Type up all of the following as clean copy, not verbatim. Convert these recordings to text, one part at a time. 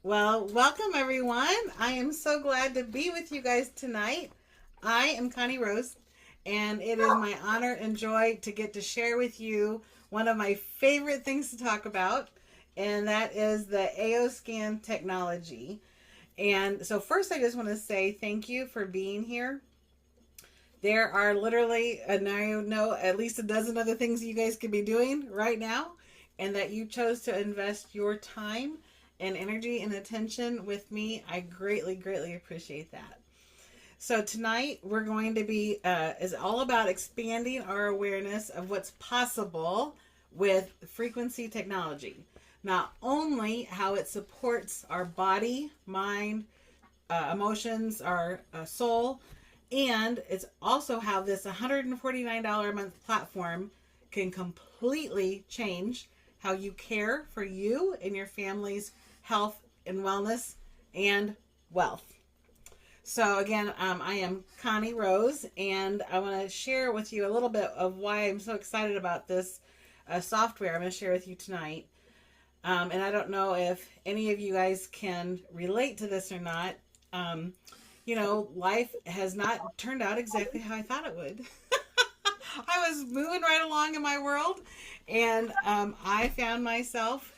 Well, welcome everyone. I am so glad to be with you guys tonight. I am Connie Rose, and it is my honor and joy to get to share with you one of my favorite things to talk about, and that is the AO scan technology. And so, first, I just want to say thank you for being here. There are literally, and I know at least a dozen other things you guys could be doing right now, and that you chose to invest your time and energy and attention with me. I greatly, greatly appreciate that. So tonight we're going to be is all about expanding our awareness of what's possible with frequency technology. Not only how it supports our body, mind, emotions, our soul, and it's also how this $149 a month platform can completely change how you care for you and your family's health and wellness and wealth. So, again, I am Connie Rose, and I want to share with you a little bit of why I'm so excited about this software I'm going to share with you tonight. And I don't know if any of you guys can relate to this or not. Um, Life has not turned out exactly how I thought it would. I was moving right along in my world, and I found myself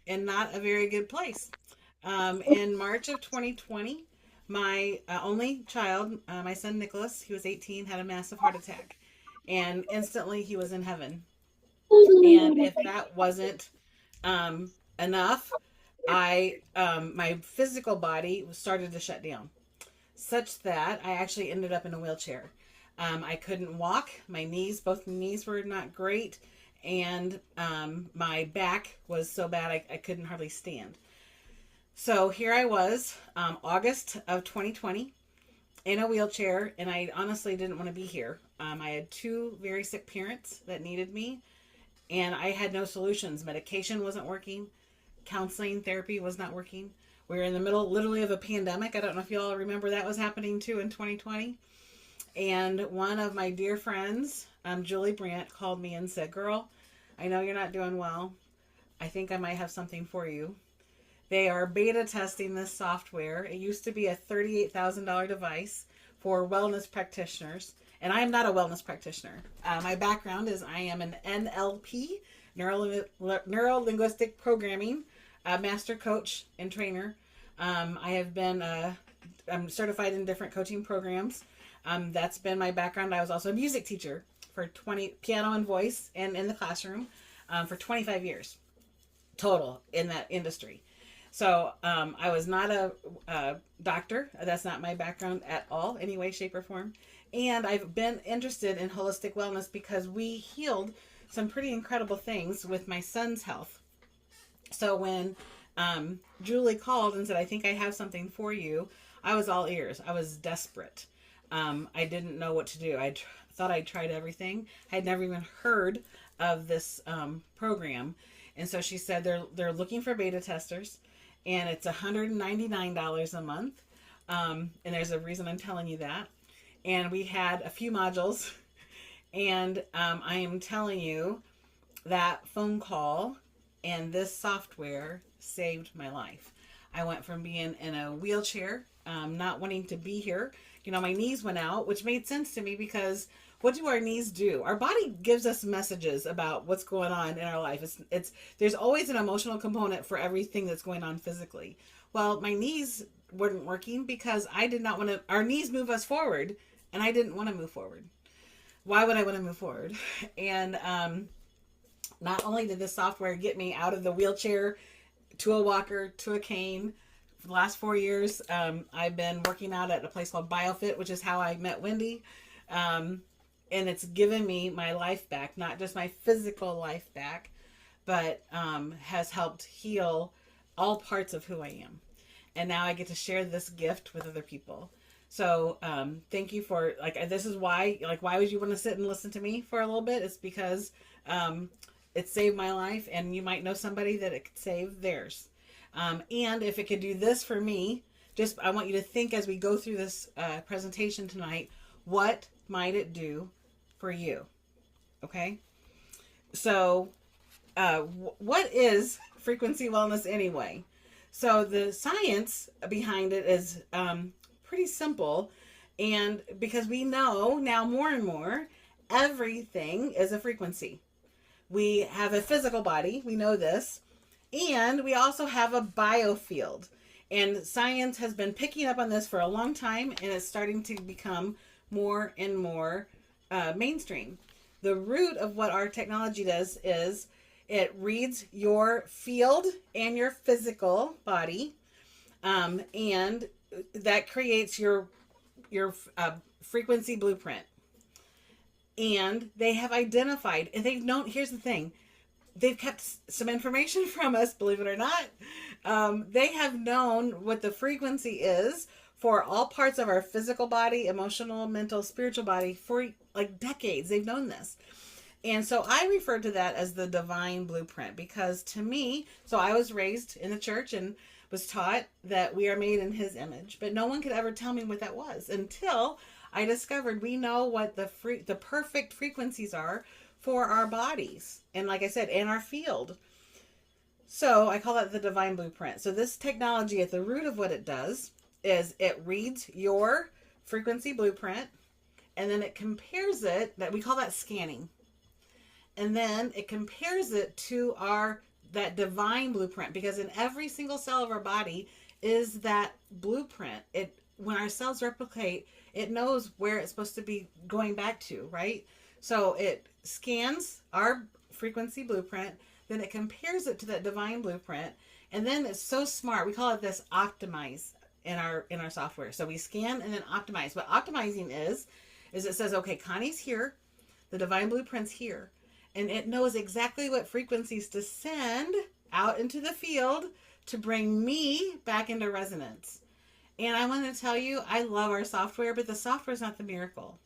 in not a very good place. In March of 2020, my only child, my son Nicholas, he was 18, had a massive heart attack, and instantly he was in heaven. And if that wasn't enough, I my physical body started to shut down, such that I actually ended up in a wheelchair. I couldn't walk. My knees, both knees were not great, and my back was so bad I couldn't hardly stand. So here I was, August of 2020, in a wheelchair, and I honestly didn't want to be here. I had two very sick parents that needed me, and I had no solutions. Medication wasn't working, counseling, therapy was not working. We were in the middle, literally, of a pandemic. I don't know if you all remember that was happening too in 2020. And one of my dear friends, Julie Brandt, called me and said, "Girl, I know you're not doing well. I think I might have something for you." They are beta testing this software. It used to be a $38,000 device for wellness practitioners. And I am not a wellness practitioner. My background is I am an NLP, neuro linguistic programming, master coach and trainer. I have been I'm certified in different coaching programs. That's been my background. I was also a music teacher for 20 piano and voice and in the classroom for 25 years total in that industry. So I was not a doctor. That's not my background at all, any way, shape, or form. And I've been interested in holistic wellness because we healed some pretty incredible things with my son's health. So when Julie called and said, "I think I have something for you," I was all ears. I was desperate. I didn't know what to do. Thought I'd tried everything. I had never even heard of this program. And so she said they're looking for beta testers, and it's $199 a month. And there's a reason I'm telling you that. And we had a few modules, and I am telling you that phone call and this software saved my life. I went from being in a wheelchair, not wanting to be here. My knees went out, which made sense to me because what do our knees do? Our body gives us messages about what's going on in our life. It's there's always an emotional component for everything that's going on physically. Well, my knees weren't working because I did not want to. Our knees move us forward, and I didn't want to move forward. Why would I want to move forward? And not only did this software get me out of the wheelchair to a walker to a cane. For the last 4 years, I've been working out at a place called BioFit, which is how I met Wendy. And it's given me my life back, not just my physical life back, but has helped heal all parts of who I am. And now I get to share this gift with other people. So thank you for, this is why, why would you want to sit and listen to me for a little bit? It's because it saved my life, and you might know somebody that it could save theirs. And if it could do this for me, I want you to think as we go through this presentation tonight, what might it do for you? Okay? So, what is frequency wellness anyway? So the science behind it is pretty simple. And because we know now more and more, everything is a frequency. We have a physical body, we know this, and we also have a biofield. And science has been picking up on this for a long time, and it's starting to become more and more mainstream. The root of what our technology does is it reads your field and your physical body, and that creates your frequency blueprint. And they have identified, and they've known. Here's the thing: they've kept some information from us, believe it or not. They have known what the frequency is for all parts of our physical body, emotional, mental, spiritual body for like decades. They've known this. And so I refer to that as the divine blueprint because to me, so I was raised in the church and was taught that we are made in his image, but no one could ever tell me what that was until I discovered we know what the perfect frequencies are for our bodies. And like I said, in our field. So I call that the divine blueprint. So this technology at the root of what it does is it reads your frequency blueprint and then it compares it, that we call that scanning. And then it compares it to that divine blueprint, because in every single cell of our body is that blueprint. When our cells replicate, it knows where it's supposed to be going back to, right? So it scans our frequency blueprint, then it compares it to that divine blueprint, and then it's so smart. We call it this optimize in our software. So we scan and then optimize. What optimizing is it says, okay, Connie's here, the divine blueprint's here. And it knows exactly what frequencies to send out into the field to bring me back into resonance. And I want to tell you, I love our software, but the software is not the miracle.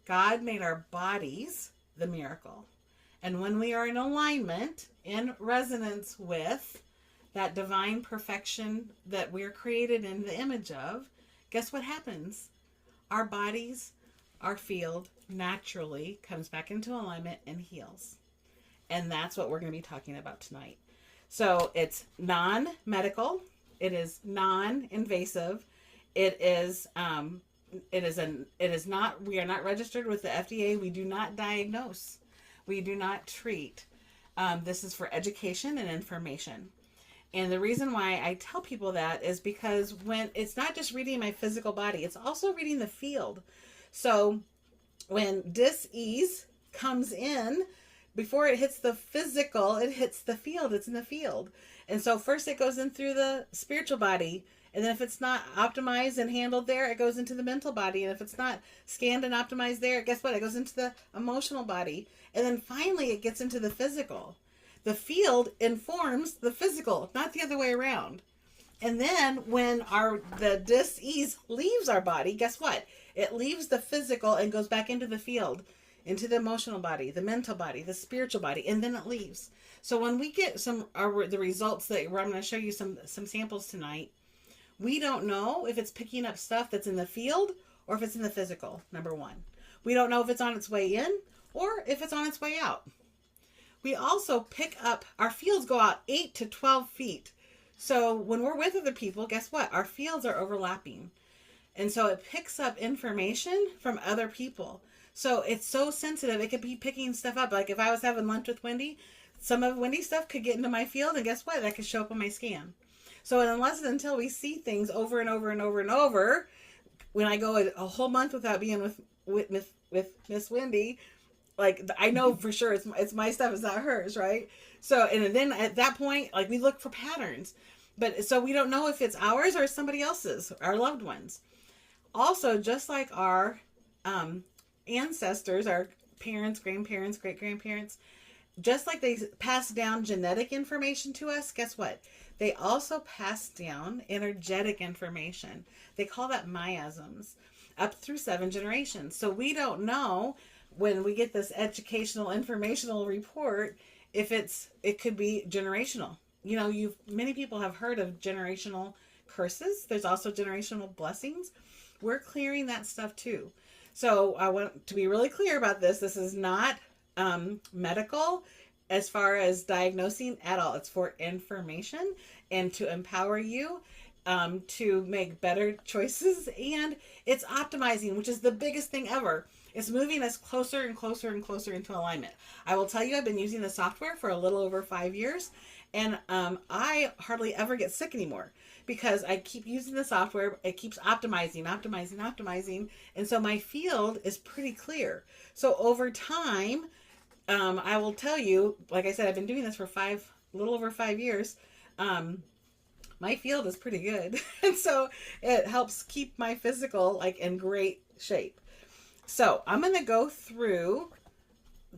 God made our bodies the miracle. And when we are in alignment, in resonance with that divine perfection that we're created in the image of, guess what happens? Our bodies, our field, naturally comes back into alignment and heals. And that's what we're going to be talking about tonight. So it's non-medical. It is non-invasive. It is not, we are not registered with the FDA. We do not diagnose. We do not treat. This is for education and information. And the reason why I tell people that is because when it's not just reading my physical body, it's also reading the field. So when dis-ease comes in, before it hits the physical, it hits the field. It's in the field. And so first it goes in through the spiritual body. And then if it's not optimized and handled there, it goes into the mental body. And if it's not scanned and optimized there, guess what? It goes into the emotional body. And then finally it gets into the physical. The field informs the physical, not the other way around. And then when the dis-ease leaves our body, guess what? It leaves the physical and goes back into the field, into the emotional body, the mental body, the spiritual body, and then it leaves. So when we get the results that I'm going to show you some samples tonight, we don't know if it's picking up stuff that's in the field or if it's in the physical, number one. We don't know if it's on its way in or if it's on its way out. We also pick up, our fields go out 8 to 12 feet. So when we're with other people, guess what? Our fields are overlapping. And so it picks up information from other people. So it's so sensitive. It could be picking stuff up. Like if I was having lunch with Wendy, some of Wendy's stuff could get into my field, and guess what? That could show up on my scan. So unless and until we see things over and over and over and over, when I go a whole month without being with Miss Wendy, like I know for sure it's my stuff, it's not hers, right? So and then at that point, like we look for patterns, but so we don't know if it's ours or somebody else's, our loved ones. Also, just like our ancestors, our parents, grandparents, great-grandparents, just like they pass down genetic information to us, guess what? They also pass down energetic information. They call that miasms, up through 7 generations. So we don't know when we get this educational informational report if it could be generational. You know, many people have heard of generational curses. There's also generational blessings. We're clearing that stuff too. So I want to be really clear about this. This is not medical. as far as diagnosing at all. It's for information and to empower you to make better choices. And it's optimizing, which is the biggest thing ever. It's moving us closer and closer and closer into alignment. I will tell you, I've been using the software for a little over 5 years, and I hardly ever get sick anymore because I keep using the software. It keeps optimizing, optimizing, optimizing. And so my field is pretty clear. So over time, I will tell you, like I said, I've been doing this for a little over 5 years. My field is pretty good. And so it helps keep my physical like in great shape. So I'm going to go through,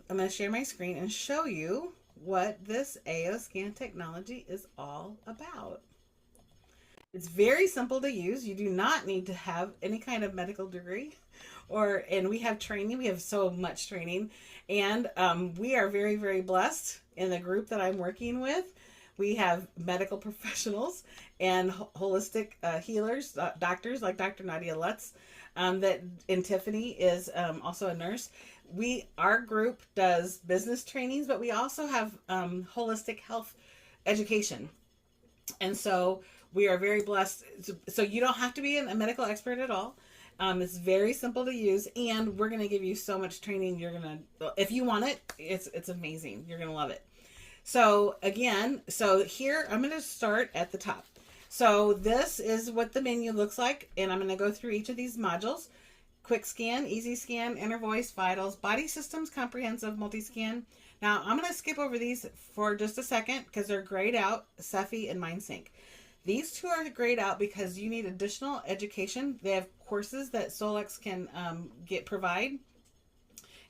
I'm going to share my screen and show you what this AO scan technology is all about. It's very simple to use. You do not need to have any kind of medical degree and we have training. We have so much training, and we are very, very blessed in the group that I'm working with. We have medical professionals and holistic healers, doctors like Dr. Nadia Lutz, and Tiffany is also a nurse. Our group does business trainings, but we also have holistic health education. And so we are very blessed. So you don't have to be a medical expert at all. It's very simple to use, and we're going to give you so much training. If you want it, it's amazing. You're going to love it. So again, here I'm going to start at the top. So this is what the menu looks like, and I'm going to go through each of these modules. Quick scan, easy scan, inner voice, vitals, body systems, comprehensive, multi-scan. Now I'm going to skip over these for just a second because they're grayed out, SEFI and MindSync. These two are grayed out because you need additional education. They have courses that Solex can provide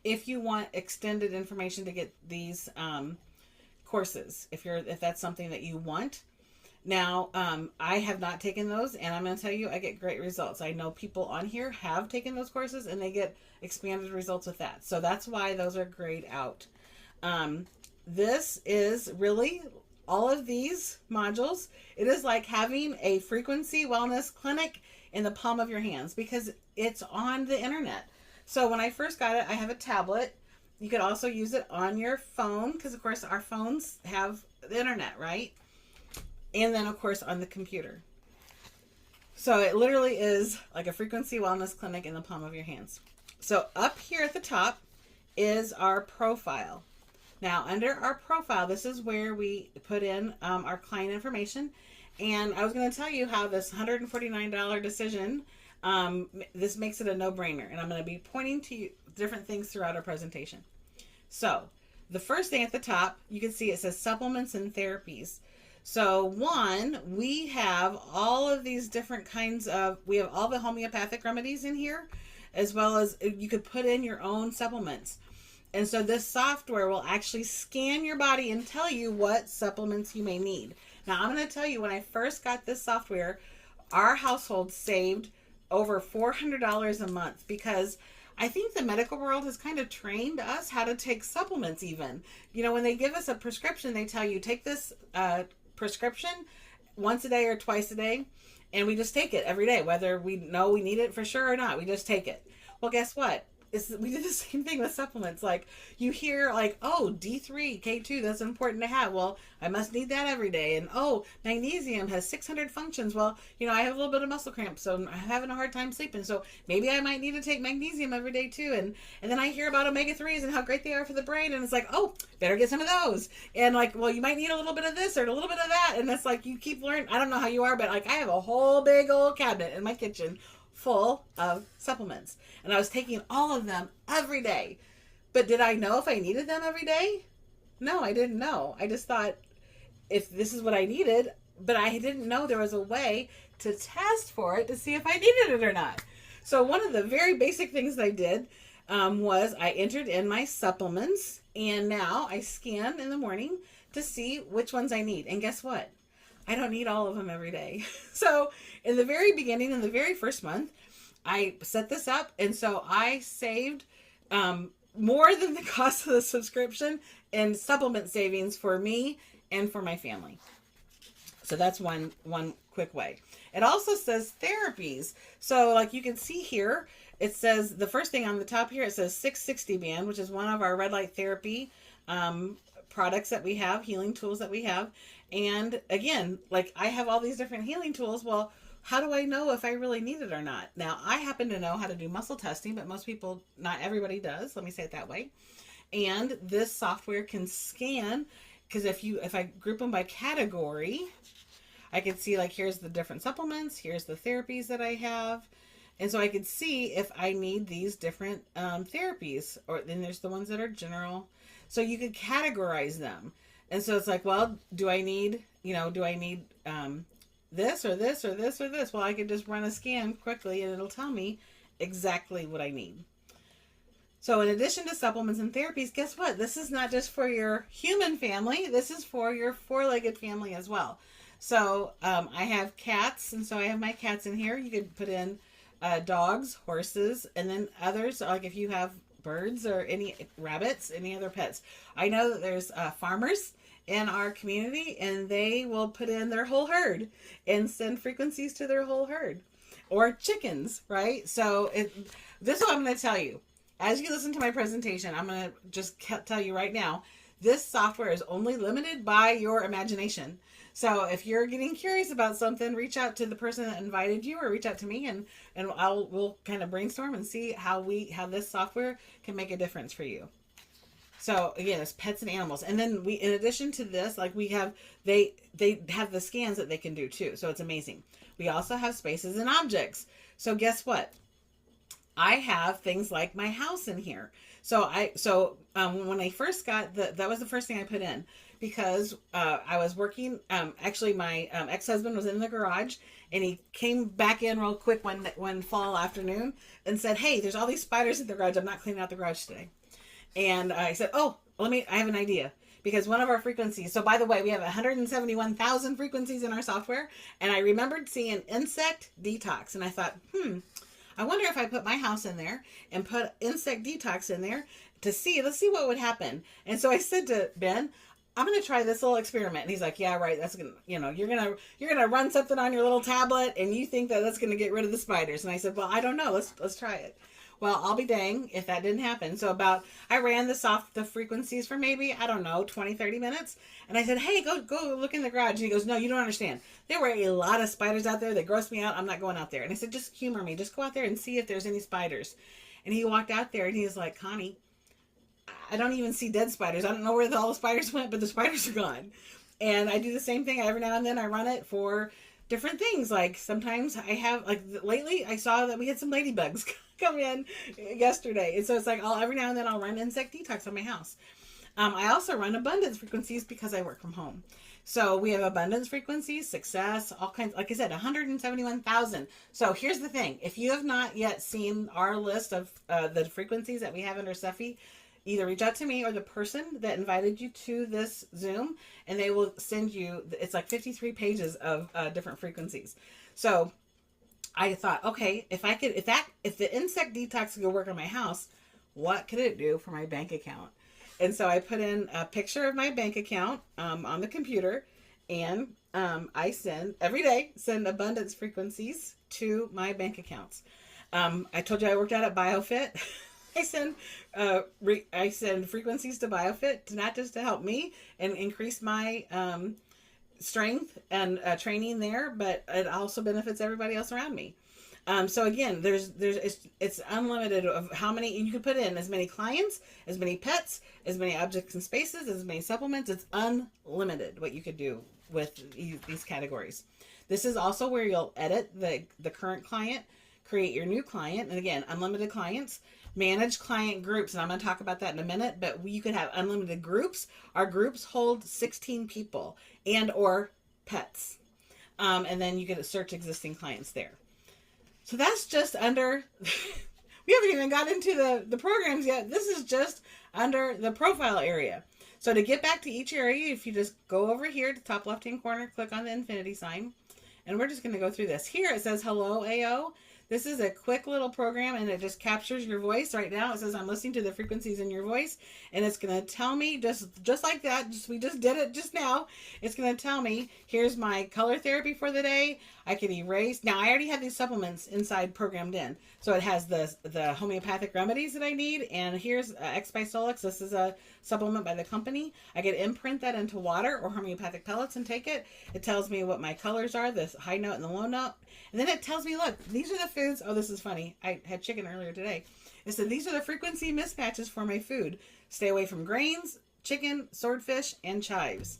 if you want extended information to get these courses, if that's something that you want. Now, I have not taken those, and I'm going to tell you, I get great results. I know people on here have taken those courses, and they get expanded results with that. So that's why those are grayed out. This is really all of these modules. It is like having a frequency wellness clinic in the palm of your hands because it's on the internet. So when I first got it, I have a tablet. You could also use it on your phone because, of course, our phones have the internet, right? And then, of course, on the computer. So it literally is like a frequency wellness clinic in the palm of your hands. So up here at the top is our profile. Now, under our profile, this is where we put in our client information. And I was going to tell you how this $149 decision, this makes it a no-brainer. And I'm going to be pointing to you different things throughout our presentation. So the first thing at the top, you can see it says supplements and therapies. So one, we have all of these different kinds we have all the homeopathic remedies in here, as well as you could put in your own supplements. And so this software will actually scan your body and tell you what supplements you may need. Now, I'm going to tell you, when I first got this software, our household saved over $400 a month because I think the medical world has kind of trained us how to take supplements even. You know, when they give us a prescription, they tell you, take this prescription once a day or twice a day, and we just take it every day, whether we know we need it for sure or not. We just take it. Well, guess what? We did the same thing with supplements. Like, you hear like, oh, D3, K2, that's important to have. Well, I must need that every day. And oh, magnesium has 600 functions. Well, you know, I have a little bit of muscle cramps, so I'm having a hard time sleeping. So maybe I might need to take magnesium every day too. And then I hear about omega-3s and how great they are for the brain. And it's like, oh, better get some of those. And like, well, you might need a little bit of this or a little bit of that. And it's like, you keep learning. I don't know how you are, but like, I have a whole big old cabinet in my kitchen full of supplements, and I was taking all of them every day. But did I know if I needed them every day? No, I didn't know. I just thought if this is what I needed, but I didn't know there was a way to test for it to see if I needed it or not. So one of the very basic things I did was I entered in my supplements, and now I scan in the morning to see which ones I need. And guess what? I don't need all of them every day. So in the very beginning, in the very first month, I set this up. And so I saved more than the cost of the subscription in supplement savings for me and for my family. So that's one quick way. It also says therapies. So like you can see here, it says the first thing on the top here, it says 660 band, which is one of our red light therapy products that we have, healing tools that we have. And again, like I have all these different healing tools. Well, how do I know if I really need it or not? Now, I happen to know how to do muscle testing, but most people, not everybody does. Let me say it that way. And this software can scan, because if I group them by category, I can see like here's the different supplements, here's the therapies that I have. And so I can see if I need these different therapies, or then there's the ones that are general. So you could categorize them. And so it's like, well, do I need this or this or this or this? Well, I could just run a scan quickly and it'll tell me exactly what I need. So in addition to supplements and therapies, guess what? This is not just for your human family. This is for your four-legged family as well. So I have cats, and so I have my cats in here. You could put in dogs, horses, and then others, like if you have birds or any rabbits, any other pets. I know that there's farmers in our community, and they will put in their whole herd and send frequencies to their whole herd. Or chickens, right? So this is what I'm going to tell you. As you listen to my presentation, I'm going to just tell you right now, this software is only limited by your imagination. So if you're getting curious about something, reach out to the person that invited you, or reach out to me, and we'll kind of brainstorm and see how this software can make a difference for you. So again, it's pets and animals. And then in addition to this, like they have the scans that they can do too. So it's amazing. We also have spaces and objects. So guess what? I have things like my house in here. So when I first got that was the first thing I put in, because I was working. Actually, my ex-husband was in the garage, and he came back in real quick one fall afternoon and said, "Hey, there's all these spiders in the garage. I'm not cleaning out the garage today." And I said, "Oh, I have an idea." Because one of our frequencies, so by the way, we have 171,000 frequencies in our software, and I remembered seeing insect detox, and I thought, I wonder if I put my house in there and put insect detox in there let's see what would happen. And so I said to Ben, I'm going to try this little experiment. And he's like, yeah, right. That's going to, you're going to run something on your little tablet and you think that that's going to get rid of the spiders. And I said, well, I don't know. Let's try it. Well, I'll be dang if that didn't happen. So I ran the frequencies for maybe, 20, 30 minutes. And I said, hey, go look in the garage. And he goes, no, you don't understand. There were a lot of spiders out there. They grossed me out. I'm not going out there. And I said, just humor me. Just go out there and see if there's any spiders. And he walked out there and he was like, Connie, I don't even see dead spiders. I don't know where all the spiders went, but the spiders are gone. And I do the same thing every now and then. I run it for different things. Like sometimes I have, like lately I saw that we had some ladybugs come in yesterday. And so it's like every now and then I'll run insect detox on my house. I also run abundance frequencies because I work from home. So we have abundance frequencies, success, all kinds, like I said, 171,000. So here's the thing. If you have not yet seen our list of the frequencies that we have under SEFI, either reach out to me or the person that invited you to this Zoom, and they will send you, it's like 53 pages of different frequencies. So I thought, okay, if the insect detox could work on my house, what could it do for my bank account? And so I put in a picture of my bank account on the computer, and I every day send abundance frequencies to my bank accounts. I told you I worked out at BioFit. I send frequencies to BioFit, not just to help me and increase my strength and training there, but it also benefits everybody else around me. So again, it's unlimited of how many, and you can put in as many clients, as many pets, as many objects and spaces, as many supplements. It's unlimited what you could do with these categories. This is also where you'll edit the current client, create your new client, and again, unlimited clients, manage client groups, and I'm going to talk about that in a minute, but you could have unlimited groups. Our groups hold 16 people and or pets. And then you can search existing clients there. So that's just under, we haven't even got into the programs yet. This is just under the profile area. So to get back to each area, if you just go over here to the top left-hand corner, click on the infinity sign, and we're just going to go through this. Here it says, hello, AO. This is a quick little program, and it just captures your voice. Right now it says I'm listening to the frequencies in your voice, and it's going to tell me just like that. We just did it just now. It's going to tell me, here's my color therapy for the day. I can erase. Now I already have these supplements inside programmed in. So it has the homeopathic remedies that I need, and here's X by Solix. This is a supplement by the company. I could imprint that into water or homeopathic pellets and take it. It tells me what my colors are, the high note and the low note. And then it tells me, look, these are the foods. Oh, this is funny. I had chicken earlier today. It said, these are the frequency mismatches for my food. Stay away from grains, chicken, swordfish, and chives.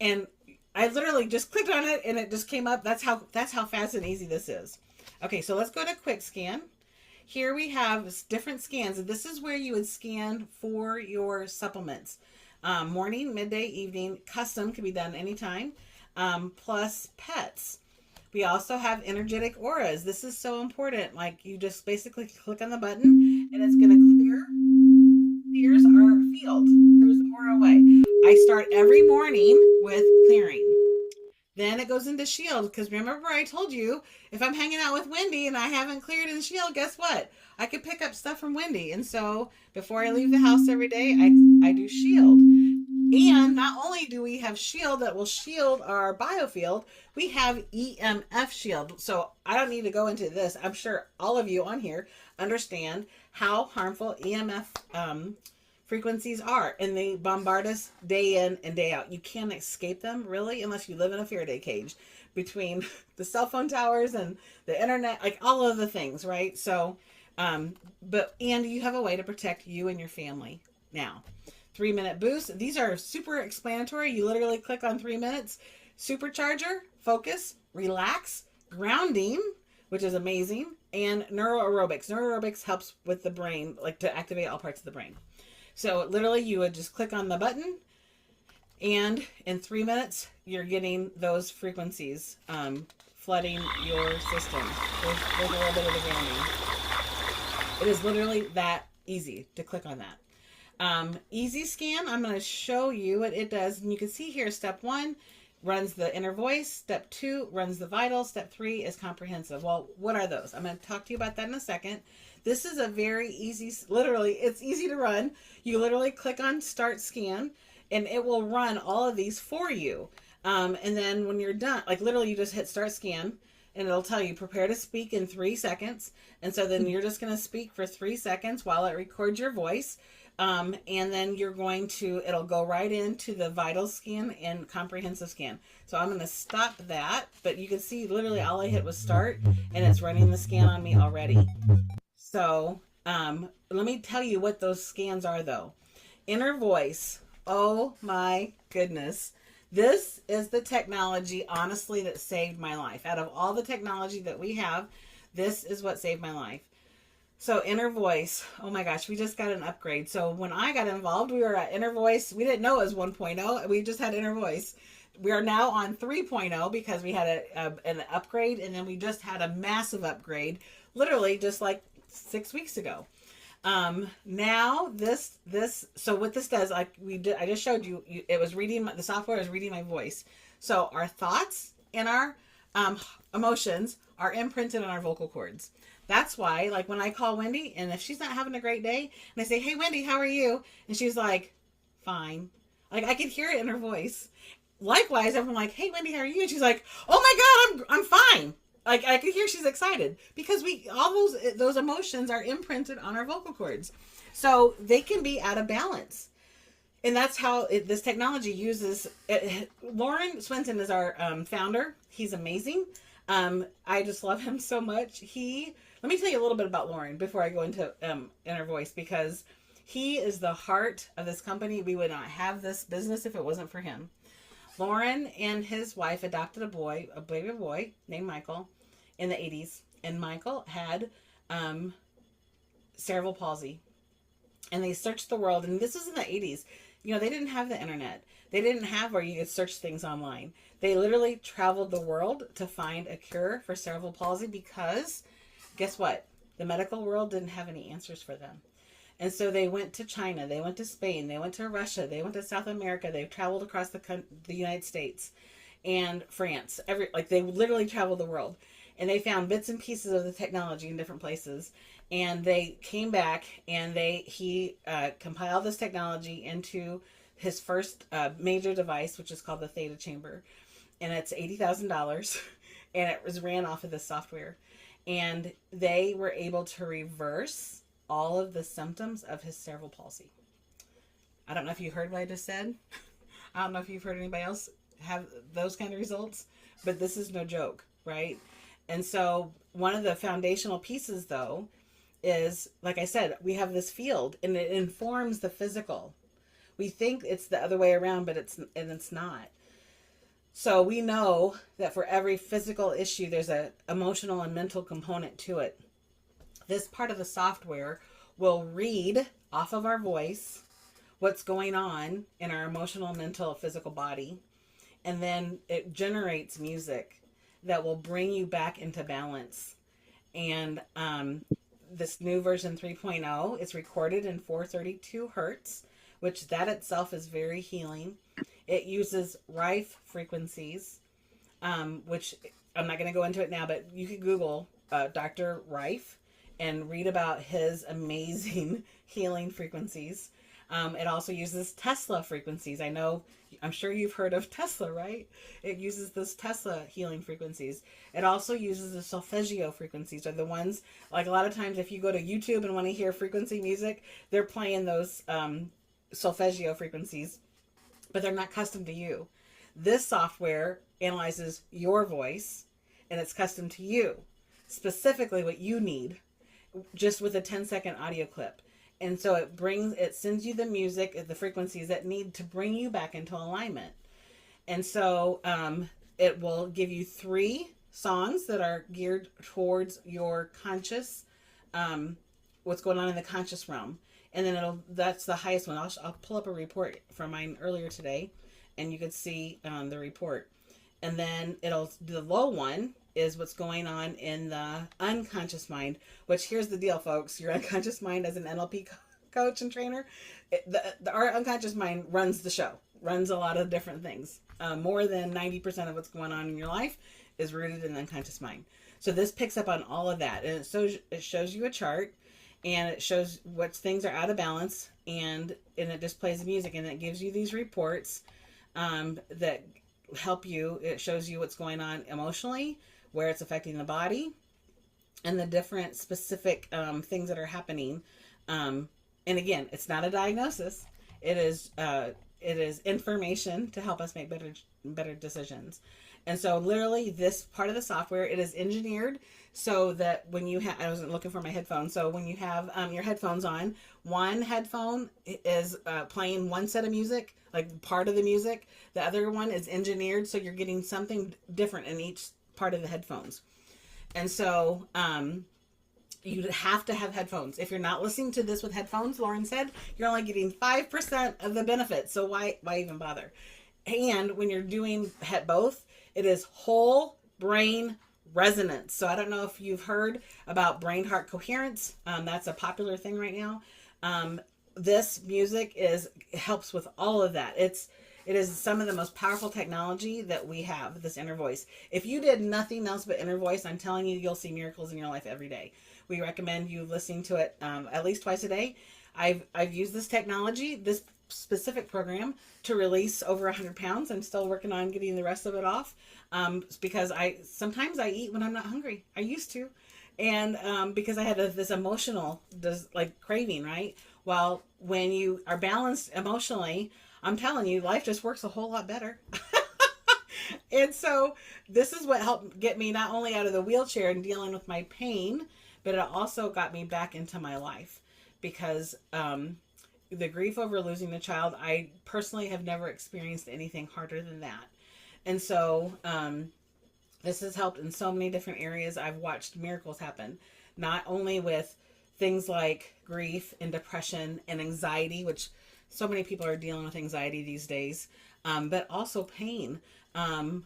And I literally just clicked on it and it just came up. That's how fast and easy this is. Okay, so let's go to quick scan. Here we have different scans. And this is where you would scan for your supplements. Morning, midday, evening, custom can be done anytime. Plus pets. We also have energetic auras. This is so important. Like you just basically click on the button and it's going to clears our field, clears the aura away. I start every morning with clearing. Then it goes into shield because remember I told you if I'm hanging out with Wendy and I haven't cleared in shield, guess what? I could pick up stuff from Wendy. And so before I leave the house every day, I do shield. And not only do we have shield that will shield our biofield, we have EMF shield. So I don't need to go into this. I'm sure all of you on here understand how harmful EMF frequencies are, and they bombard us day in and day out. You can't escape them really unless you live in a Faraday cage between the cell phone towers and the internet, like all of the things, right? So and you have a way to protect you and your family. Now 3-minute boost, these are super explanatory. You literally click on 3 minutes. Supercharger, focus, relax, grounding, which is amazing, and neuroaerobics. Neuroaerobics helps with the brain, like to activate all parts of the brain. So literally you would just click on the button and in 3 minutes, you're getting those frequencies flooding your system. There's a little bit of the grounding. It is literally that easy to click on that. Easy scan, I'm going to show you what it does. And you can see here, step 1 runs the inner voice. Step 2 runs the vital. Step 3 is comprehensive. Well, what are those? I'm going to talk to you about that in a second. This is a very easy, literally, it's easy to run. You literally click on start scan and it will run all of these for you. And then when you're done, like literally you just hit start scan and it'll tell you prepare to speak in 3 seconds. And so then you're just going to speak for 3 seconds while it records your voice. And then it'll go right into the vital scan and comprehensive scan. So I'm going to stop that, but you can see literally all I hit was start and it's running the scan on me already. So, let me tell you what those scans are though. Inner voice. Oh my goodness. This is the technology, honestly, that saved my life. Out of all the technology that we have, this is what saved my life. So inner voice, oh my gosh, we just got an upgrade. So when I got involved, we were at inner voice. We didn't know it was 1.0. We just had inner voice. We are now on 3.0 because we had an upgrade, and then we just had a massive upgrade, literally just like 6 weeks ago. Now so what this does, like I just showed you, it was reading, the software is reading my voice. So our thoughts and our emotions are imprinted on our vocal cords. That's why, like when I call Wendy, and if she's not having a great day, and I say, hey Wendy, how are you? And she's like, fine. Like I can hear it in her voice. Likewise, if I'm like, hey Wendy, how are you? And she's like, oh my God, I'm fine. Like I could hear she's excited because all those emotions are imprinted on our vocal cords. So they can be out of balance. And that's how this technology uses it. Lauren Swenson is our founder. He's amazing. I just love him so much. Let me tell you a little bit about Lauren before I go into inner voice, because he is the heart of this company. We would not have this business if it wasn't for him. Lauren and his wife adopted a baby boy named Michael in the 80s. And Michael had cerebral palsy. And they searched the world. And this was in the 80s. You know, they didn't have the internet. They didn't have where you could search things online. They literally traveled the world to find a cure for cerebral palsy because, guess what? The medical world didn't have any answers for them. And so they went to China, they went to Spain, they went to Russia, they went to South America, they traveled across the United States and France. They literally traveled the world. And they found bits and pieces of the technology in different places. And they came back and he compiled this technology into his first major device, which is called the Theta Chamber. And it's $80,000. And it was ran off of this software. And they were able to reverse all of the symptoms of his cerebral palsy. I don't know if you heard what I just said. I don't know if you've heard anybody else have those kind of results, but this is no joke, right? And so one of the foundational pieces, though, is, like I said, we have this field and it informs the physical. We think it's the other way around, but it's not. So we know that for every physical issue, there's a emotional and mental component to it. This part of the software will read off of our voice what's going on in our emotional, mental, physical body. And then it generates music that will bring you back into balance. And this new version 3.0 is recorded in 432 hertz, which that itself is very healing. It uses Rife frequencies, which I'm not going to go into it now, but you can Google Dr. Rife and read about his amazing healing frequencies. It also uses Tesla frequencies. I'm sure you've heard of Tesla, right? It uses those Tesla healing frequencies. It also uses the solfeggio frequencies, are the ones, like a lot of times if you go to YouTube and want to hear frequency music, they're playing those solfeggio frequencies, but they're not custom to you. This software analyzes your voice and it's custom to you, specifically what you need, just with a 10-second audio clip. And so it sends you the music, the frequencies that need to bring you back into alignment. And so it will give you 3 songs that are geared towards your conscious, what's going on in the conscious realm. And then that's the highest one. I'll pull up a report from mine earlier today and you could see the report. And then the low one is what's going on in the unconscious mind, which here's the deal, folks. Your unconscious mind, as an NLP coach and trainer, our unconscious mind runs the show, runs a lot of different things. More than 90% of what's going on in your life is rooted in the unconscious mind. So this picks up on all of that. And it shows you a chart and it shows what things are out of balance, and it just plays the music and it gives you these reports that help you. It shows you what's going on emotionally, where it's affecting the body, and the different specific things that are happening. And again, it's not a diagnosis. It is information to help us make better decisions. And so literally this part of the software, it is engineered so that when you have, I wasn't looking for my headphones. So when you have your headphones on, one headphone is playing one set of music, like part of the music. The other one is engineered so you're getting something different in each part of the headphones. And so you have to have headphones. If you're not listening to this with headphones, Lauren said, you're only getting 5% of the benefits. So why even bother? And when you're doing both, it is whole brain resonance. So I don't know if you've heard about brain heart coherence. That's a popular thing right now. This music helps with all of that. It is some of the most powerful technology that we have, this inner voice. If you did nothing else but inner voice, I'm telling you, you'll see miracles in your life every day. We recommend you listening to it at least twice a day. I've used this technology, this specific program, to release over 100 pounds. I'm still working on getting the rest of it off because sometimes I eat when I'm not hungry. I used to. And because I had this emotional craving, right? Well, when you are balanced emotionally, I'm telling you, life just works a whole lot better. And so this is what helped get me not only out of the wheelchair and dealing with my pain, but it also got me back into my life because the grief over losing a child, I personally have never experienced anything harder than that. And so this has helped in so many different areas. I've watched miracles happen, not only with things like grief and depression and anxiety, which so many people are dealing with anxiety these days, but also pain. The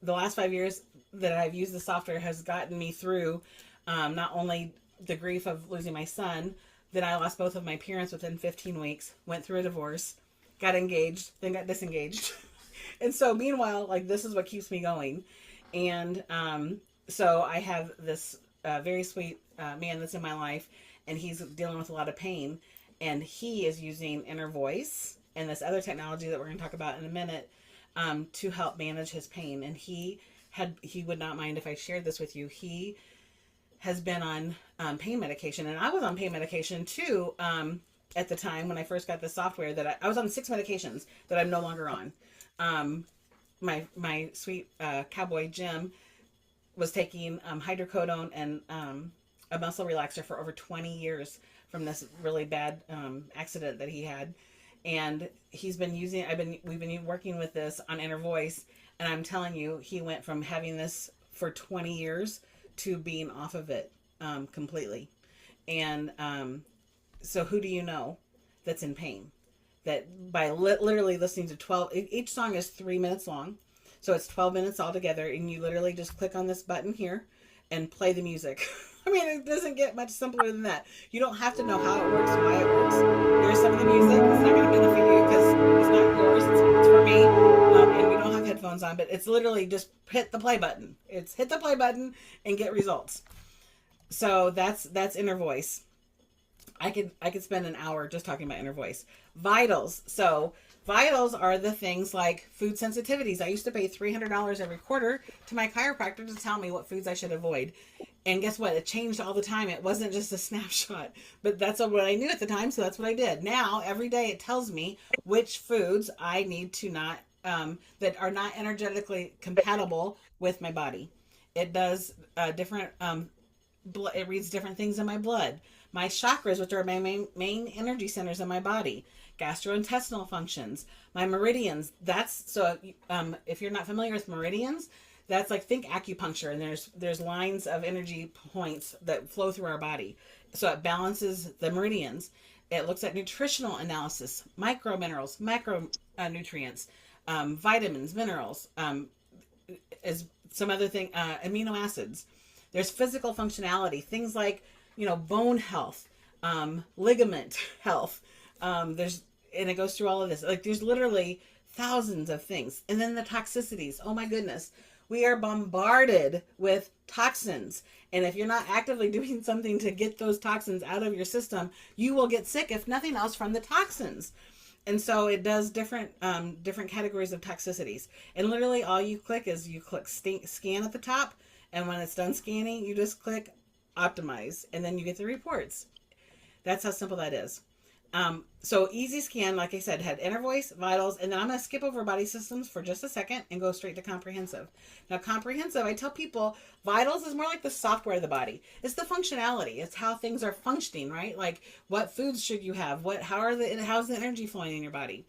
last 5 years that I've used the software has gotten me through not only the grief of losing my son, then I lost both of my parents within 15 weeks, went through a divorce, got engaged, then got disengaged. And so meanwhile, this is what keeps me going. And so I have this very sweet man that's in my life, and he's dealing with a lot of pain, and he is using inner voice and this other technology that we're going to talk about in a minute to help manage his pain. And he would not mind if I shared this with you. He has been on pain medication, and I was on pain medication too. At the time when I first got the software, that I was on 6 medications that I'm no longer on. My sweet cowboy Jim was taking hydrocodone and a muscle relaxer for over 20 years from this really bad accident that he had, and he's been using. We've been working with this on Inner Voice, and I'm telling you, he went from having this for 20 years to being off of it completely. And so who do you know that's in pain? That by literally listening to 12, each song is 3 minutes long. So it's 12 minutes altogether, and you literally just click on this button here and play the music. I mean, it doesn't get much simpler than that. You don't have to know how it works, why it works. Here's some of the music. It's not going to benefit you because it's not yours. It's for me. And we don't have headphones on, but it's literally just hit the play button. It's hit the play button and get results. So that's Inner Voice. I could spend an hour just talking about Inner Voice. Vitals. So vitals are the things like food sensitivities. I used to pay $300 every quarter to my chiropractor to tell me what foods I should avoid. And guess what? It changed all the time. It wasn't just a snapshot, but that's what I knew at the time. So that's what I did. Now, every day it tells me which foods I need to not, that are not energetically compatible with my body. It does different, it reads different things in my blood. My chakras, which are my main energy centers in my body, gastrointestinal functions, my meridians. That's so. If you're not familiar with meridians, that's like, think acupuncture, and there's lines of energy points that flow through our body. So it balances the meridians. It looks at nutritional analysis, micro minerals, macro nutrients, vitamins, minerals, is some other thing, amino acids. There's physical functionality, things like, bone health, ligament health. And it goes through all of this. Like, there's literally thousands of things. And then the toxicities. Oh my goodness. We are bombarded with toxins. And if you're not actively doing something to get those toxins out of your system, you will get sick, if nothing else, from the toxins. And so it does different categories of toxicities. And literally all you click is scan at the top. And when it's done scanning, you just click optimize, and then you get the reports. That's how simple that is. So easy scan, like I said, had Inner Voice, vitals, and then I'm going to skip over body systems for just a second and go straight to comprehensive. Now, comprehensive, I tell people, vitals is more like the software of the body. It's the functionality. It's how things are functioning, right? Like, what foods should you have? How's the energy flowing in your body?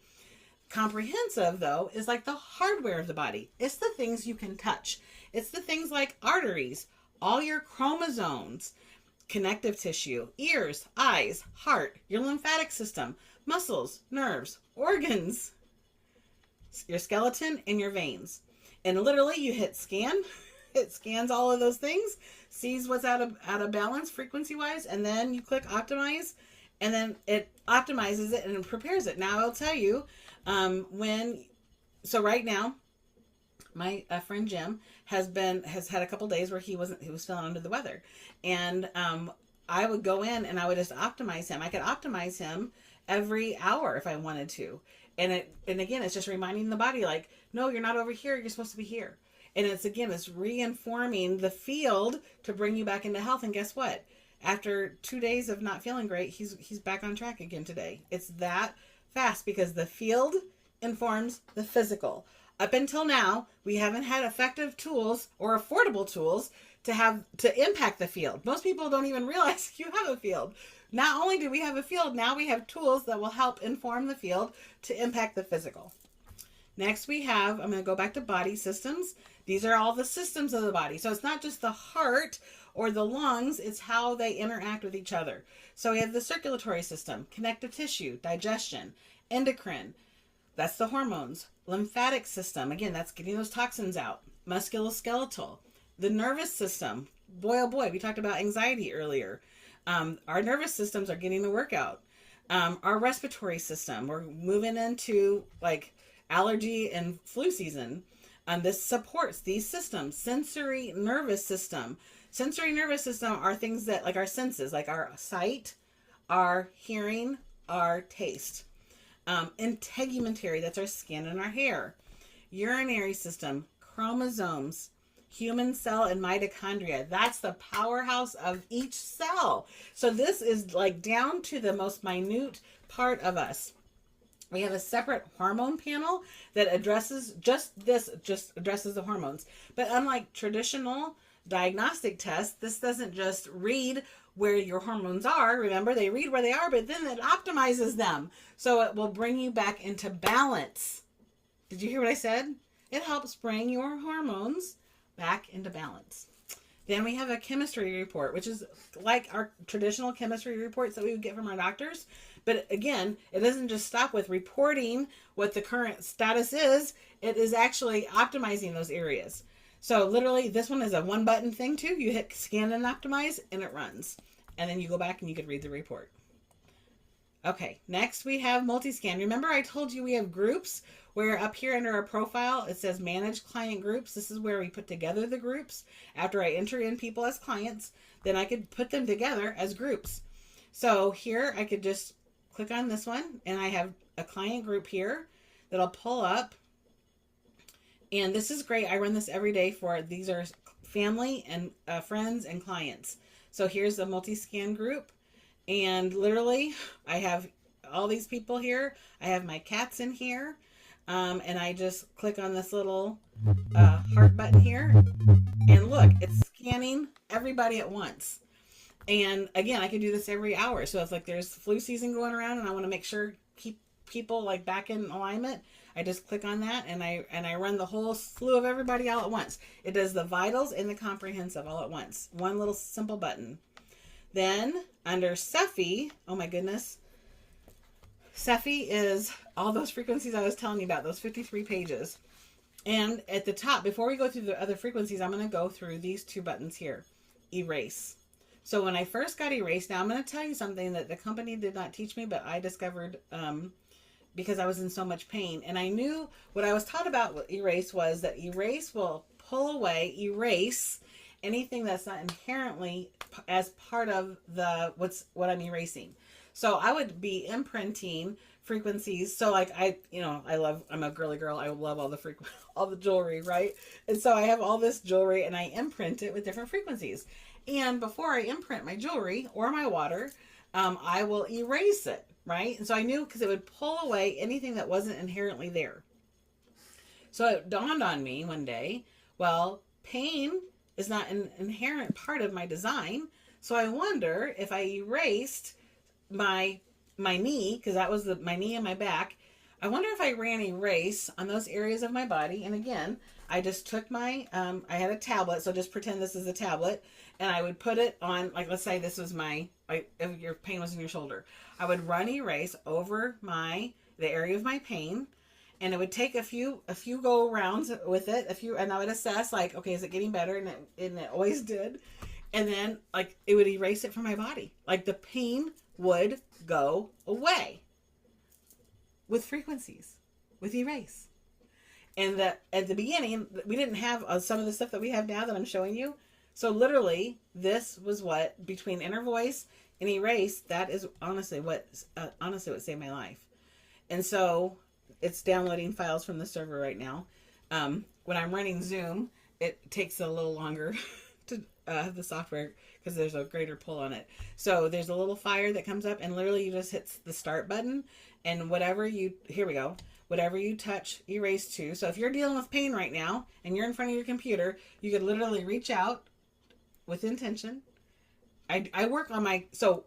Comprehensive, though, is like the hardware of the body. It's the things you can touch. It's the things like arteries, all your chromosomes, connective tissue, ears, eyes, heart, your lymphatic system, muscles, nerves, organs, your skeleton, and your veins. And literally you hit scan, it scans all of those things, sees what's out of balance frequency wise, and then you click optimize, and then it optimizes it and it prepares it. Now I'll tell you, so right now, my friend Jim has had a couple days where he was feeling under the weather, and I would go in and I would just optimize him. I could optimize him every hour if I wanted to, and again, it's just reminding the body, like, no, you're not over here. You're supposed to be here. And it's reinforming the field to bring you back into health. And guess what? After 2 days of not feeling great, he's back on track again today. It's that fast because the field informs the physical. Up until now, we haven't had effective tools or affordable tools to impact the field. Most people don't even realize you have a field. Not only do we have a field, now we have tools that will help inform the field to impact the physical. Next I'm going to go back to body systems. These are all the systems of the body. So it's not just the heart or the lungs, it's how they interact with each other. So we have the circulatory system, connective tissue, digestion, endocrine, that's the hormones. Lymphatic system, again, that's getting those toxins out. Musculoskeletal. The nervous system, boy oh boy, we talked about anxiety earlier. Our nervous systems are getting a workout. Our respiratory system, we're moving into like allergy and flu season. This supports these systems. Sensory nervous system. Sensory nervous system are things that, like our senses, like our sight, our hearing, our taste. Integumentary, that's our skin and our hair. Urinary system, chromosomes, human cell and mitochondria. That's the powerhouse of each cell. So this is like down to the most minute part of us. We have a separate hormone panel that addresses just addresses the hormones. But unlike traditional diagnostic tests, this doesn't just read where your hormones are. Remember, they read where they are, but then it optimizes them. So it will bring you back into balance. Did you hear what I said? It helps bring your hormones back into balance. Then we have a chemistry report, which is like our traditional chemistry reports that we would get from our doctors. But again, it doesn't just stop with reporting what the current status is. It is actually optimizing those areas. So literally, this one is a one button thing too. You hit scan and optimize and it runs. And then you go back and you could read the report. Okay, next we have multi-scan. Remember I told you we have groups where up here under our profile, it says manage client groups. This is where we put together the groups. After I enter in people as clients, then I could put them together as groups. So here I could just click on this one and I have a client group here that'll pull up. And this is great. I run this every day for, these are family and friends and clients. So here's the multi-scan group. And literally I have all these people here. I have my cats in here. And I just click on this little heart button here. And look, it's scanning everybody at once. And again, I can do this every hour. So if like there's flu season going around and I want to make sure keep people like back in alignment, I just click on that and I run the whole slew of everybody all at once. It does the vitals and the comprehensive all at once. One little simple button. Then under SEFI, oh my goodness, SEFI is all those frequencies I was telling you about, those 53 pages. And at the top, before we go through the other frequencies, I'm going to go through these two buttons here. Erase. So when I first got erase, now I'm going to tell you something that the company did not teach me, but I discovered because I was in so much pain. And I knew what I was taught about erase was that erase will pull away, erase anything that's not inherently as part of the what I'm erasing. So I would be imprinting frequencies. So like I'm a girly girl. I love all the jewelry, right? And so I have all this jewelry and I imprint it with different frequencies. And before I imprint my jewelry or my water, I will erase it, right? And so I knew because it would pull away anything that wasn't inherently there. So it dawned on me one day, well, pain is not an inherent part of my design. So I wonder if I erased my knee, because that was my knee and my back. I wonder if I ran erase on those areas of my body. And again, I just took my, I had a tablet. So just pretend this is a tablet. And I would put it on, like, let's say this was if your pain was in your shoulder. I would run erase over the area of my pain. And it would take a few go rounds with it, and I would assess like, okay, is it getting better? And it always did. And then like it would erase it from my body. Like the pain would go away with frequencies, with erase. And at the beginning, we didn't have some of the stuff that we have now that I'm showing you. So literally, this was what between inner voice and erase. That is honestly what saved my life. And so it's downloading files from the server right now. When I'm running Zoom, it takes a little longer to have the software because there's a greater pull on it. So there's a little fire that comes up and literally you just hit the start button and whatever you touch, erase to. So if you're dealing with pain right now and you're in front of your computer, you could literally reach out with intention. I work on so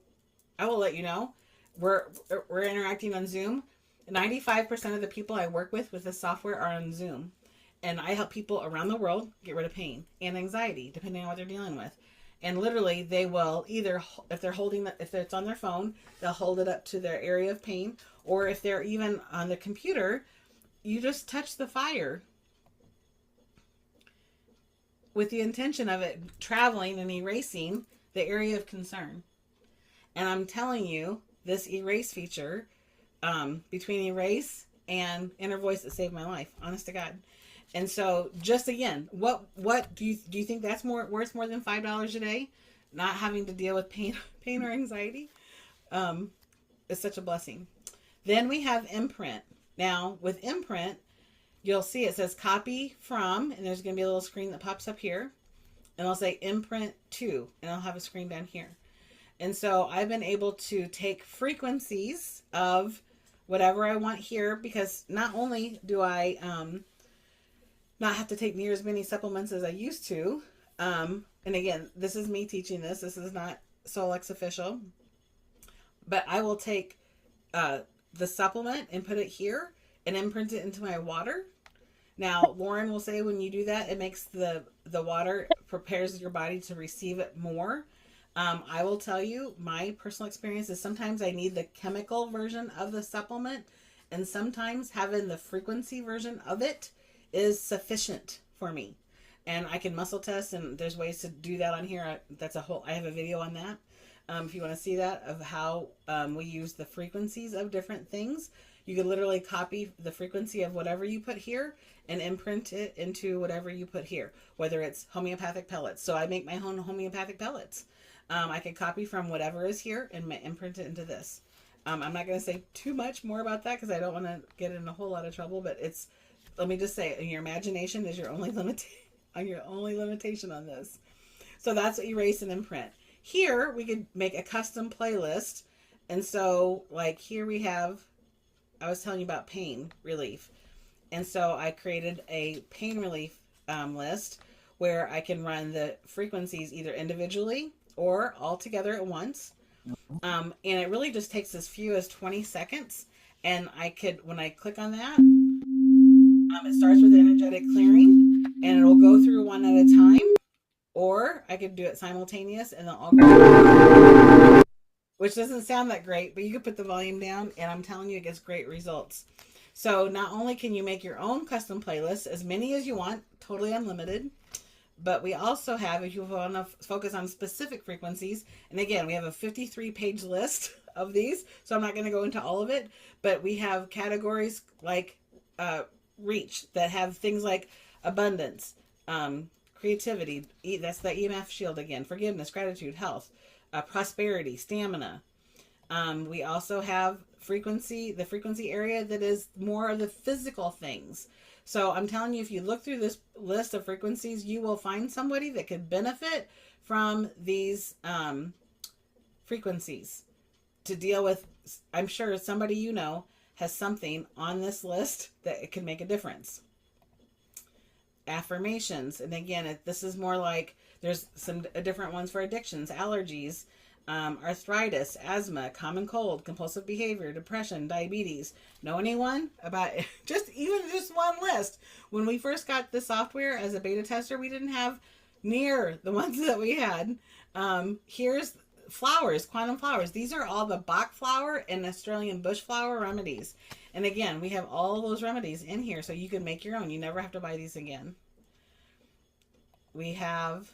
I will let you know, we're interacting on Zoom. 95% of the people I work with this software are on Zoom. And I help people around the world get rid of pain and anxiety, depending on what they're dealing with. And literally, they will either, if it's on their phone, they'll hold it up to their area of pain. Or if they're even on the computer, you just touch the fire with the intention of it traveling and erasing the area of concern. And I'm telling you, this erase feature, between erase and inner voice, that saved my life, honest to God. And so just again, what do you think that's worth more than $5 a day? Not having to deal with pain or anxiety? It's such a blessing. Then we have imprint. Now with imprint, you'll see it says copy from, and there's going to be a little screen that pops up here. And I'll say imprint to, and I'll have a screen down here. And so I've been able to take frequencies of whatever I want here, because not only do I not have to take near as many supplements as I used to. And again, this is me teaching this. This is not Solex official. But I will take the supplement and put it here and imprint it into my water. Now, Lauren will say when you do that, it makes the water, prepares your body to receive it more. I will tell you, my personal experience is sometimes I need the chemical version of the supplement, and sometimes having the frequency version of it is sufficient for me. And I can muscle test, and there's ways to do that on here. I have a video on that. If you want to see that, of how we use the frequencies of different things. You could literally copy the frequency of whatever you put here and imprint it into whatever you put here, whether it's homeopathic pellets. So I make my own homeopathic pellets. I could copy from whatever is here and imprint it into this. I'm not going to say too much more about that because I don't want to get in a whole lot of trouble, but let me just say, your imagination is your only limitation on this. So that's erase and imprint. Here, we could make a custom playlist. And so, like, here we have, I was telling you about pain relief. And so I created a pain relief list where I can run the frequencies either individually or all together at once. And it really just takes as few as 20 seconds. And when I click on that, it starts with energetic clearing, and it'll go through one at a time. Or I could do it simultaneous, and they'll all go, which doesn't sound that great, but you could put the volume down, and I'm telling you, it gets great results. So not only can you make your own custom playlists, as many as you want, totally unlimited, but we also have, if you want to focus on specific frequencies, and again, we have a 53-page list of these, so I'm not going to go into all of it, but we have categories like reach that have things like abundance, creativity, that's the EMF shield again, forgiveness, gratitude, health, prosperity, stamina. We also have the frequency area that is more of the physical things. So I'm telling you, if you look through this list of frequencies, you will find somebody that could benefit from these frequencies to deal with. I'm sure somebody you know has something on this list that it can make a difference. Affirmations. And again, this is more like there's some different ones for addictions, allergies, arthritis, asthma, common cold, compulsive behavior, depression, diabetes. Know anyone about just one list? When we first got the software as a beta tester, we didn't have near the ones that we had. Here's flowers, quantum flowers. These are all the Bach flower and Australian bush flower remedies. And again, we have all those remedies in here, so you can make your own. You never have to buy these again. We have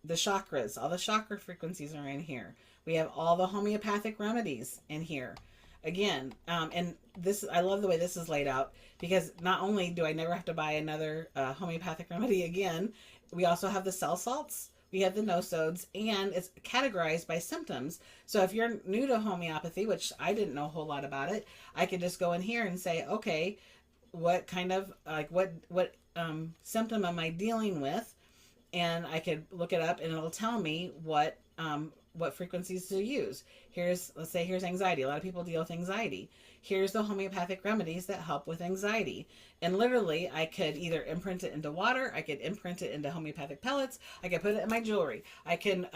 the chakras. All the chakra frequencies are in here. We have all the homeopathic remedies in here. Again, and this, I love the way this is laid out, because not only do I never have to buy another homeopathic remedy again, we also have the cell salts. We have the no-sodes, and it's categorized by symptoms. So if you're new to homeopathy, which I didn't know a whole lot about it, I could just go in here and say, okay, what kind of, what symptom am I dealing with? And I could look it up, and it'll tell me what frequencies to use. Let's say here's anxiety. A lot of people deal with anxiety. Here's the homeopathic remedies that help with anxiety. And literally, I could either imprint it into water, I could imprint it into homeopathic pellets, I could put it in my jewelry, I can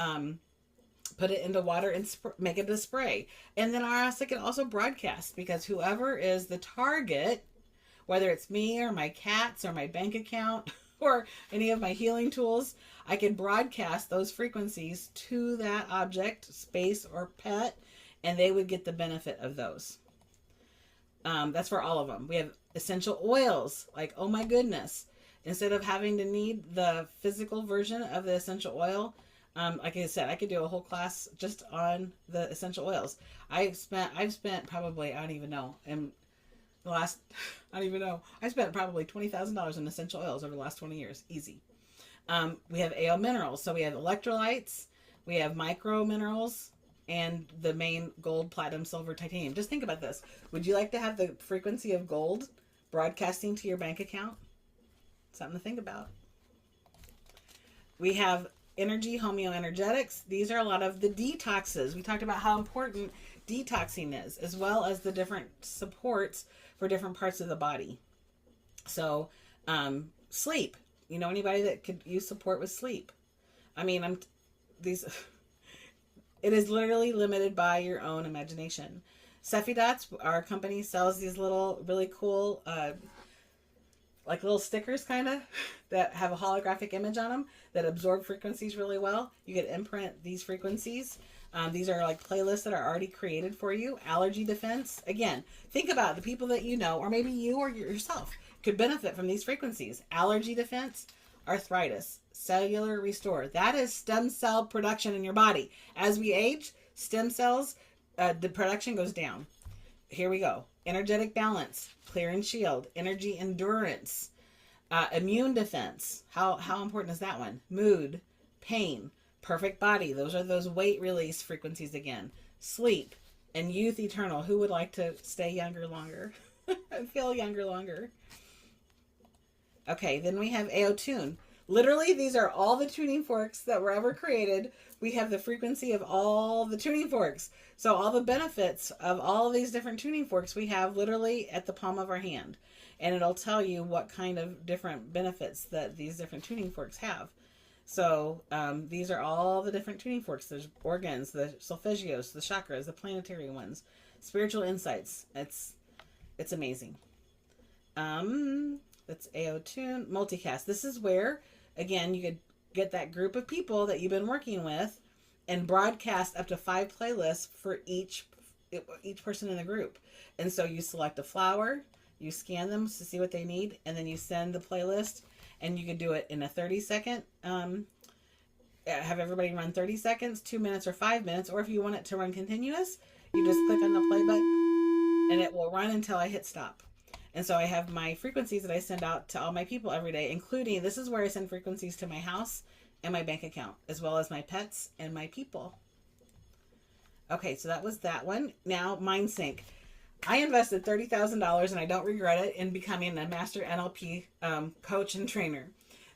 put it into water and make it a spray. And then I can also broadcast, because whoever is the target, whether it's me or my cats or my bank account or any of my healing tools, I can broadcast those frequencies to that object, space, or pet, and they would get the benefit of those. That's for all of them. We have essential oils, like, oh my goodness, instead of having to need the physical version of the essential oil, like I said, I could do a whole class just on the essential oils. I've spent probably, I don't even know, I spent probably $20,000 on essential oils over the last 20 years. Easy. We have AO minerals. So we have electrolytes, we have micro minerals, and the main gold, platinum, silver, titanium. Just think about this. Would you like to have the frequency of gold broadcasting to your bank account. Something to think about. We have energy homeoenergetics. These are a lot of the detoxes. We talked about how important detoxing is, as well as the different supports for different parts of the body. So, sleep. You know anybody that could use support with sleep? I mean, it is literally limited by your own imagination. SEFI Dots, our company, sells these little, really cool, like little stickers kind of, that have a holographic image on them that absorb frequencies really well. You could imprint these frequencies. These are like playlists that are already created for you. Allergy defense. Again, think about the people that you know, or maybe you or yourself could benefit from these frequencies. Allergy defense, arthritis, cellular restore. That is stem cell production in your body. As we age, stem cells, the production goes down. Here we go. Energetic balance, clear and shield, energy endurance, immune defense. How important is that one? Mood, pain, perfect body. Those are those weight release frequencies again. Sleep and youth eternal. Who would like to stay younger longer? And feel younger longer. Okay, then we have AO Tune. Literally, these are all the tuning forks that were ever created. We have the frequency of all the tuning forks. So all the benefits of all of these different tuning forks we have literally at the palm of our hand. And it'll tell you what kind of different benefits that these different tuning forks have. So these are all the different tuning forks. There's organs, the solfeggios, the chakras, the planetary ones, spiritual insights. It's amazing. That's AO Tune. Multicast. This is where, again, you could get that group of people that you've been working with and broadcast up to 5 playlists for each person in the group. And so you select a flower, you scan them to see what they need, and then you send the playlist, and you can do it in a 30-second, have everybody run 30 seconds, 2 minutes, or 5 minutes, or if you want it to run continuous, you just click on the play button, and it will run until I hit stop. And so I have my frequencies that I send out to all my people every day, including, this is where I send frequencies to my house and my bank account, as well as my pets and my people. Okay, so that was that one. Now, MindSync. I invested $30,000, and I don't regret it, in becoming a master NLP coach and trainer.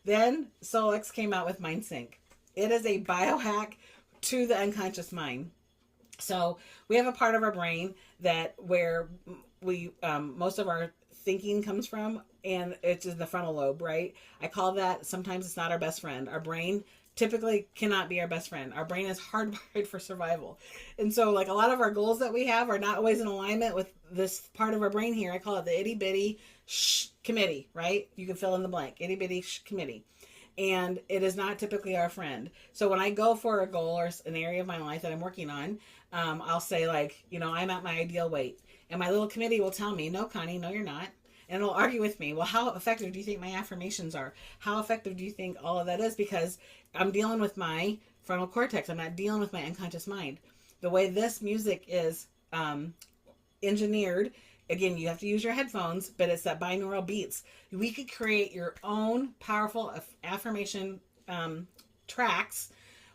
Then Solex came out with MindSync. It is a biohack to the unconscious mind. So we have a part of our brain where we most of our thinking comes from, and it's in the frontal lobe, right? I call that, sometimes it's not our best friend. Our brain typically cannot be our best friend. Our brain is hardwired for survival. And so like a lot of our goals that we have are not always in alignment with this part of our brain here. I call it the itty bitty committee, right? You can fill in the blank, itty bitty committee. And it is not typically our friend. So when I go for a goal or an area of my life that I'm working on, I'll say like, I'm at my ideal weight. And my little committee will tell me, no, Connie, no, you're not. And it'll argue with me. Well, how effective do you think my affirmations are? How effective do you think all of that is? Because I'm dealing with my frontal cortex. I'm not dealing with my unconscious mind. The way this music is engineered, again, you have to use your headphones, but it's that binaural beats. We could create your own powerful affirmation tracks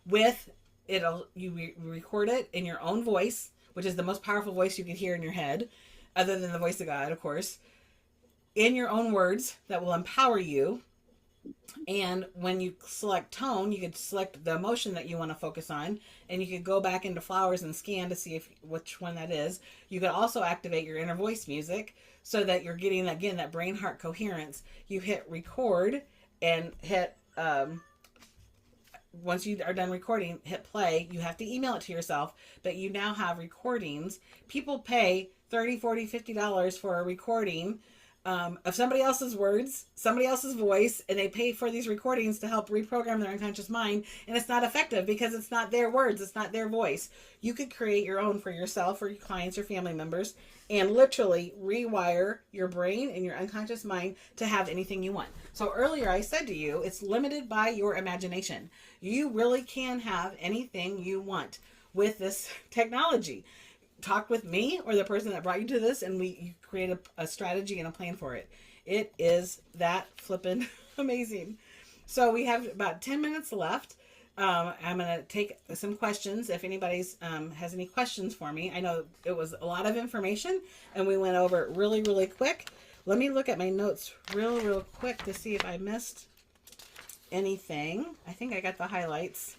with it'll. You record it in your own voice, which is the most powerful voice you could hear in your head, other than the voice of God, of course, in your own words that will empower you. And when you select tone, you could select the emotion that you want to focus on, and you could go back into flowers and scan to see which one that is. You could also activate your inner voice music so that you're getting, again, that brain heart coherence. You hit record and hit, once you are done recording, hit play. You have to email it to yourself, but you now have recordings. People pay $30, $40, $50 for a recording of somebody else's words, somebody else's voice, and they pay for these recordings to help reprogram their unconscious mind, and it's not effective because it's not their words, it's not their voice. You could create your own for yourself or your clients or family members and literally rewire your brain and your unconscious mind to have anything you want. So earlier I said to you, it's limited by your imagination. You really can have anything you want with this technology. Talk with me or the person that brought you to this, and you create a strategy and a plan for it. It is that flippin' amazing. So we have about 10 minutes left. I'm going to take some questions if anybody's has any questions for me. I know it was a lot of information and we went over it really, really quick. Let me look at my notes real quick to see if I missed anything. I think I got the highlights.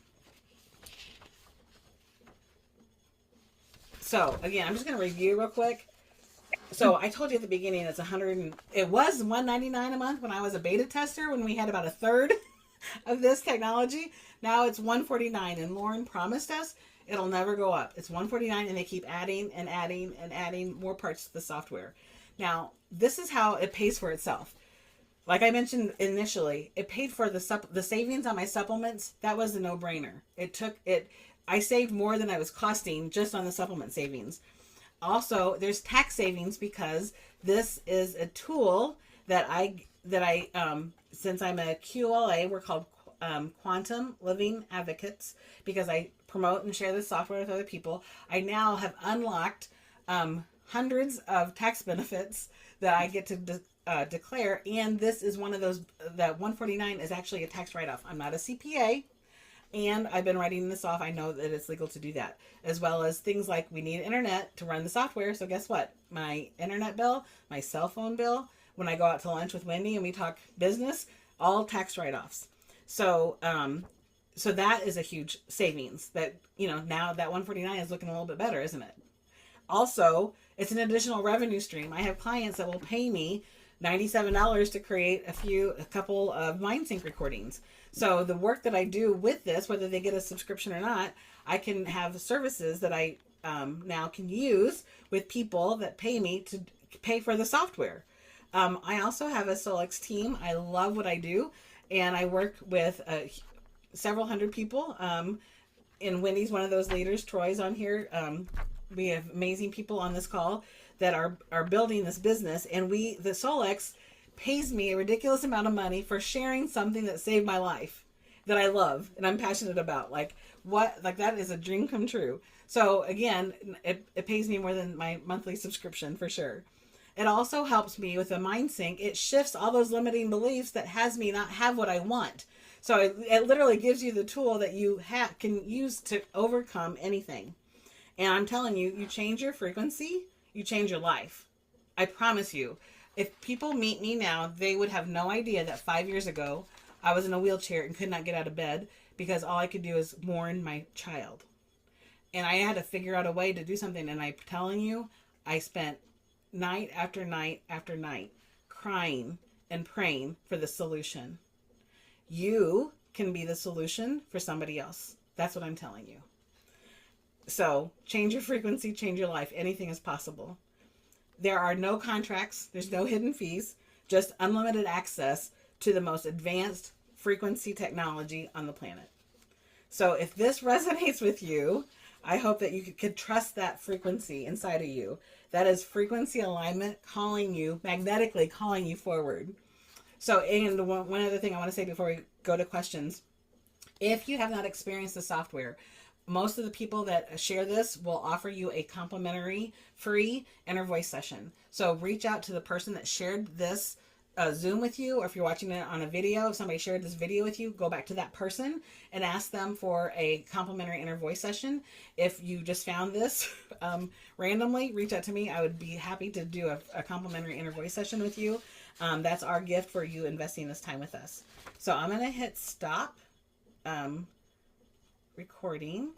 So again, I'm just going to review real quick. So I told you at the beginning it was $199 a month when I was a beta tester, when we had about a third of this technology. Now it's $149, and Lauren promised us it'll never go up. It's $149, and they keep adding and adding and adding more parts to the software. Now, this is how it pays for itself. Like I mentioned initially, it paid for the savings on my supplements. That was a no-brainer. I saved more than I was costing just on the supplement savings. Also, there's tax savings because this is a tool that I since I'm a QLA, we're called Quantum Living Advocates, because I promote and share this software with other people. I now have unlocked hundreds of tax benefits that I get to declare, and this is one of those. That $149 is actually a tax write-off. I'm not a CPA. And I've been writing this off. I know that it's legal to do that. As well as things like we need internet to run the software. So guess what? My internet bill, my cell phone bill, when I go out to lunch with Wendy and we talk business, all tax write-offs. So so that is a huge savings that, now that $149 is looking a little bit better, isn't it? Also, it's an additional revenue stream. I have clients that will pay me $97 to create a couple of MindSync recordings. So the work that I do with this, whether they get a subscription or not, I can have services that I now can use with people that pay me to pay for the software. I also have a Solex team. I love what I do, and I work with several hundred people. And Wendy's one of those leaders. Troy's on here. We have amazing people on this call that are building this business, and the Solex pays me a ridiculous amount of money for sharing something that saved my life, that I love and I'm passionate about. That is a dream come true. So again, it pays me more than my monthly subscription for sure. It also helps me with the MindSync. It shifts all those limiting beliefs that has me not have what I want. So it literally gives you the tool that you can use to overcome anything. And I'm telling you, you change your frequency, you change your life. I promise you. If people meet me now, they would have no idea that 5 years ago I was in a wheelchair and could not get out of bed because all I could do is mourn my child. And I had to figure out a way to do something. And I'm telling you, I spent night after night after night crying and praying for the solution. You can be the solution for somebody else. That's what I'm telling you. So change your frequency, change your life. Anything is possible. There are no contracts. There's no hidden fees. Just unlimited access to the most advanced frequency technology on the planet. So if this resonates with you, I hope that you could trust that frequency inside of you. That is frequency alignment calling you, magnetically calling you forward. So, and one other thing I want to say before we go to questions. If you have not experienced the software, most of the people that share this will offer you a complimentary free inner voice session. So reach out to the person that shared this Zoom with you, or if you're watching it on a video, if somebody shared this video with you, go back to that person and ask them for a complimentary inner voice session. If you just found this randomly, reach out to me. I would be happy to do a complimentary inner voice session with you. That's our gift for you investing this time with us. So I'm going to hit stop recording.